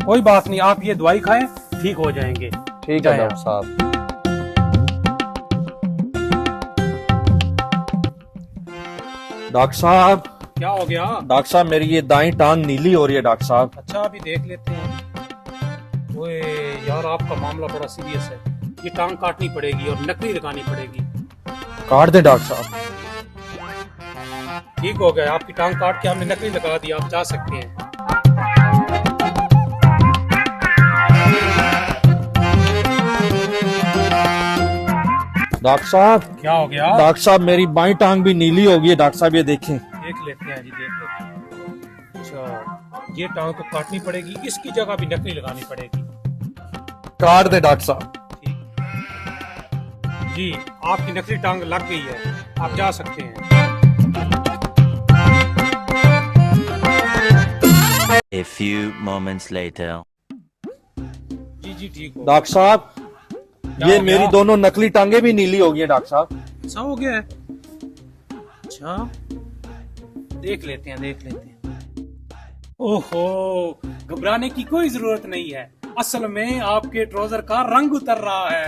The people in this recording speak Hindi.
कोई बात नहीं, आप ये दवाई खाएं, ठीक हो जाएंगे। ठीक है डॉक्टर साहब। डॉक्टर साहब, क्या हो गया? डॉक्टर साहब मेरी ये दाईं टांग नीली हो रही है डॉक्टर साहब। अच्छा, अभी देख लेते हैं। ओए यार, आपका मामला बड़ा सीरियस है। ये टांग काटनी पड़ेगी और नकली लगानी पड़ेगी। काट दे डॉक्टर साहब। ठीक हो गया, आपकी टांग काट के हमने नकली लगा दी, आप जा सकते हैं। डॉक्टर साहब, क्या हो गया? डॉक्टर साहब मेरी बाईं टांग भी नीली हो गई है डॉक्टर साहब, ये देखें। देख लेते हैं जी, देख लेते हैं। अच्छा, ये टांग तो काटनी पड़ेगी, इसकी जगह भी नकली लगानी पड़ेगी। काट दे डॉक्टर साहब। जी, आपकी नकली टांग लग गई है, आप जा सकते हैं। A few moments later. जी जी, ठीक हो। डॉक्टर साहब, क्या ये हो मेरी गया? दोनों नकली टांगे भी नीली हो गई है डॉक्टर साहब। ऐसा हो गया है? अच्छा, देख लेते हैं, देख लेते हैं। ओहो, घबराने की कोई जरूरत नहीं है। असल में आपके ट्राउजर का रंग उतर रहा है।